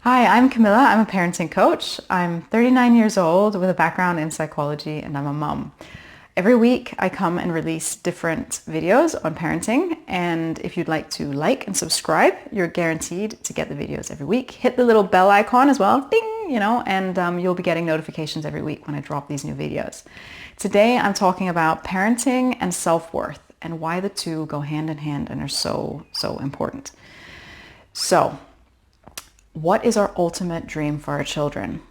Hi, I'm Camilla. I'm a parenting coach. I'm 39 years old with a background in psychology, and I'm a mom. Every week I come and release different videos on parenting, and if you'd like to like and subscribe, you're guaranteed to get the videos every week. Hit the little bell icon as well, ding, and you'll be getting notifications every week when I drop these new videos. Today I'm talking about parenting and self-worth and why the two go hand in hand and are so important. So, what is our ultimate dream for our children?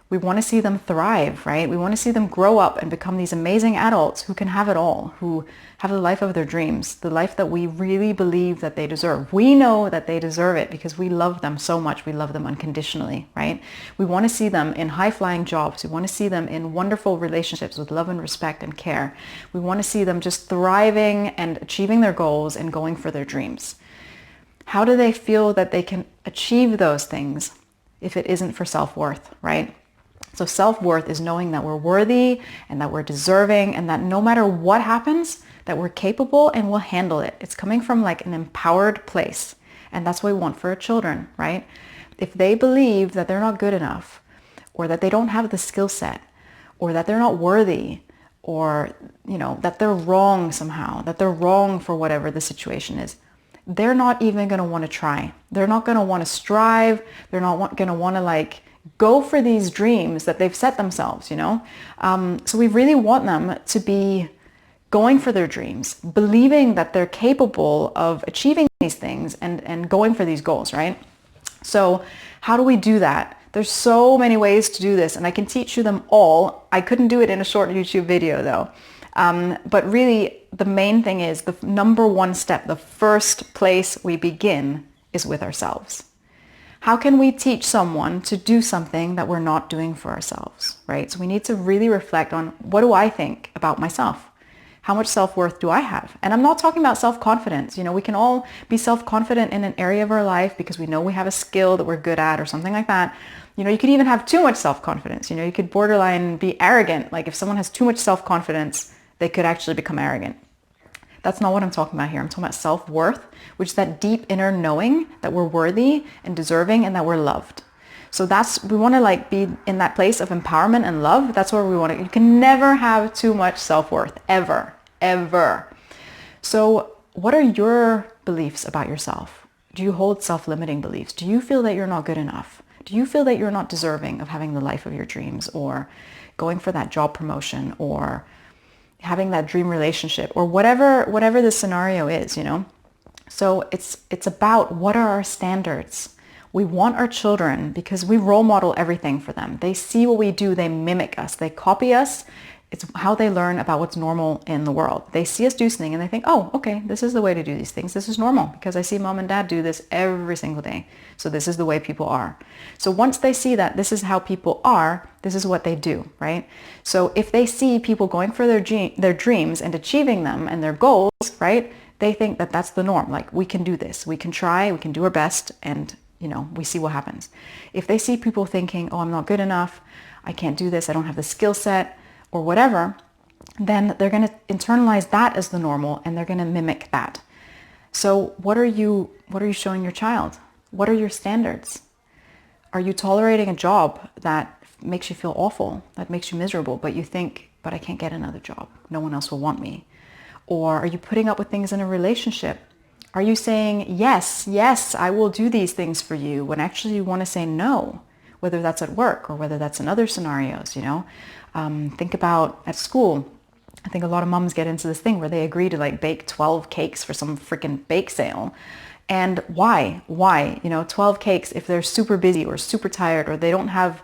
We want to see them thrive, right? We want to see them grow up and become these amazing adults who can have it all, who have the life of their dreams, the life that we really believe that they deserve. We know that they deserve it because we love them so much. We love them unconditionally, right? We want to see them in high-flying jobs. We want to see them in wonderful relationships with love and respect and care. We want to see them just thriving and achieving their goals and going for their dreams. How do they feel that they can achieve those things if it isn't for self-worth, right? So self-worth is knowing that we're worthy and that we're deserving and that no matter what happens, that we're capable and we'll handle it. It's coming from like an empowered place. And that's what we want for our children, right? If they believe that they're not good enough or that they don't have the skill set or that they're not worthy or, that they're wrong somehow, that they're wrong for whatever the situation is, they're not even going to want to try. They're not going to want to strive. They're not going to want to go for these dreams that they've set themselves, So we really want them to be going for their dreams, believing that they're capable of achieving these things and going for these goals, right? So how do we do that? There's so many ways to do this and I can teach you them all. I couldn't do it in a short YouTube video though. But really, the main thing is the number one step, the first place we begin is with ourselves. How can we teach someone to do something that we're not doing for ourselves, right? So we need to really reflect on what do I think about myself? How much self-worth do I have? And I'm not talking about self-confidence. We can all be self-confident in an area of our life because we know we have a skill that we're good at or something like that. You could even have too much self-confidence. You could borderline be arrogant. Like if someone has too much self-confidence, they could actually become arrogant. That's not what I'm talking about here. I'm talking about self-worth, which is that deep inner knowing that we're worthy and deserving and that we're loved. So we want to be in that place of empowerment and love. That's where we want to. You can never have too much self-worth, ever, ever. So what are your beliefs about yourself? Do you hold self-limiting beliefs? Do you feel that you're not good enough? Do you feel that you're not deserving of having the life of your dreams or going for that job promotion or having that dream relationship or whatever the scenario is, So it's about what are our standards. We want our children because we role model everything for them. They see what we do, they mimic us, they copy us. It's how they learn about what's normal in the world. They see us do something and they think, oh, okay, this is the way to do these things. This is normal because I see mom and dad do this every single day. So this is the way people are. So once they see that this is how people are, this is what they do, right? So if they see people going for their dreams and achieving them and their goals, right? They think that that's the norm. Like we can do this, we can try, we can do our best and we see what happens. If they see people thinking, oh, I'm not good enough, I can't do this, I don't have the skill set, or whatever, then they're going to internalize that as the normal and they're going to mimic that. So what are you showing your child? What are your standards? Are you tolerating a job that makes you feel awful, that makes you miserable, but you think, but I can't get another job. No one else will want me. Or are you putting up with things in a relationship? Are you saying, yes, I will do these things for you, when actually you want to say no, whether that's at work or whether that's in other scenarios, Think about at school. I think a lot of moms get into this thing where they agree to bake 12 cakes for some freaking bake sale. And why? 12 cakes if they're super busy or super tired or they don't have,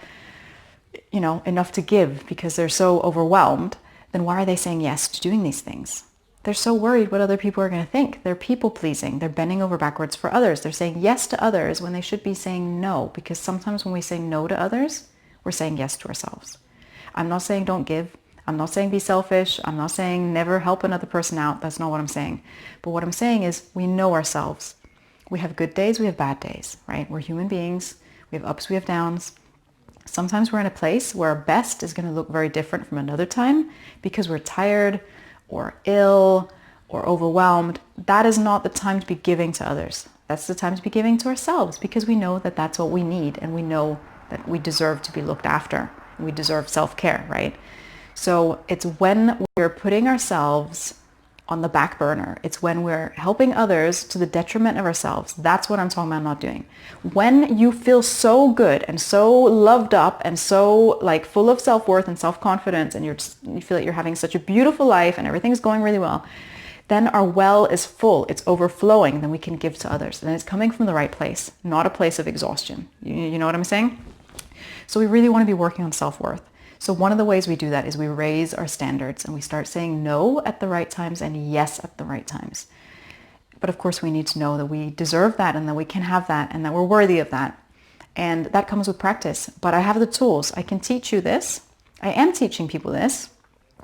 enough to give because they're so overwhelmed, then why are they saying yes to doing these things? They're so worried what other people are going to think. They're people pleasing. They're bending over backwards for others. They're saying yes to others when they should be saying no, because sometimes when we say no to others, we're saying yes to ourselves. I'm not saying don't give. I'm not saying be selfish. I'm not saying never help another person out. That's not what I'm saying. But what I'm saying is we know ourselves. We have good days, we have bad days, right? We're human beings. We have ups, we have downs. Sometimes we're in a place where our best is going to look very different from another time because we're tired or ill or overwhelmed. That is not the time to be giving to others. That's the time to be giving to ourselves, because we know that that's what we need, and we know that we deserve to be looked after. We deserve self-care, right? So it's when we're putting ourselves on the back burner. It's when we're helping others to the detriment of ourselves. That's what I'm talking about not doing. When you feel so good and so loved up and so like full of self-worth and self-confidence, and you feel like you're having such a beautiful life and everything's going really well, then our well is full, it's overflowing, then we can give to others. And it's coming from the right place, not a place of exhaustion. You know what I'm saying? So we really want to be working on self-worth. So one of the ways we do that is we raise our standards and we start saying no at the right times and yes at the right times. But of course we need to know that we deserve that and that we can have that and that we're worthy of that. And that comes with practice. But I have the tools. I can teach you this. I am teaching people this.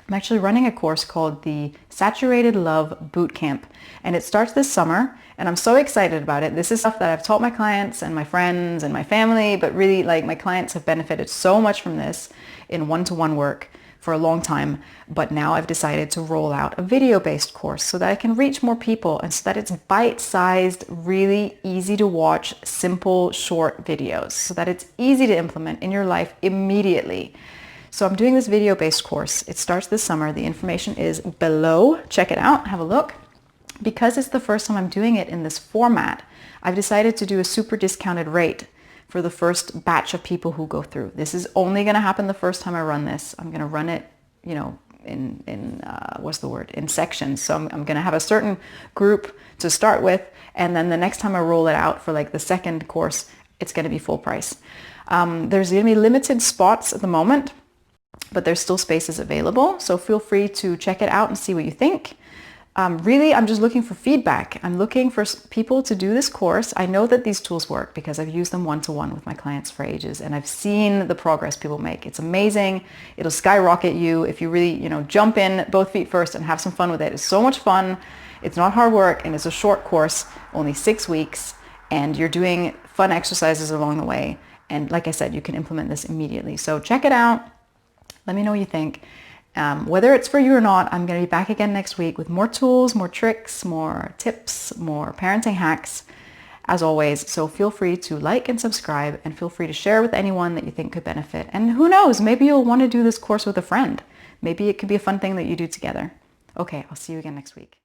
I'm actually running a course called the Saturated Love Bootcamp, and it starts this summer, and I'm so excited about it. This is stuff that I've taught my clients and my friends and my family, but really like my clients have benefited so much from this in one-to-one work for a long time. But now I've decided to roll out a video-based course so that I can reach more people, and so that it's bite-sized, really easy to watch, simple, short videos, so that it's easy to implement in your life immediately. So I'm doing this video-based course. It starts this summer. The information is below. Check it out. Have a look. Because it's the first time I'm doing it in this format, I've decided to do a super discounted rate for the first batch of people who go through. This is only going to happen the first time I run this. I'm going to run it, you know, in sections. So I'm going to have a certain group to start with, and then the next time I roll it out for like the second course, it's going to be full price. There's going to be limited spots at the moment, but there's still spaces available. So feel free to check it out and see what you think. Really, I'm just looking for feedback. I'm looking for people to do this course. I know that these tools work because I've used them one-to-one with my clients for ages, and I've seen the progress people make. It's amazing. It'll skyrocket you if you really, you know, jump in both feet first and have some fun with it. It's so much fun. It's not hard work, and it's a short course, only 6 weeks, and you're doing fun exercises along the way. And like I said, you can implement this immediately. So check it out. Let me know what you think. Whether it's for you or not, I'm going to be back again next week with more tools, more tricks, more tips, more parenting hacks, as always. So feel free to like and subscribe, and feel free to share with anyone that you think could benefit. And who knows, maybe you'll want to do this course with a friend. Maybe it could be a fun thing that you do together. Okay, I'll see you again next week.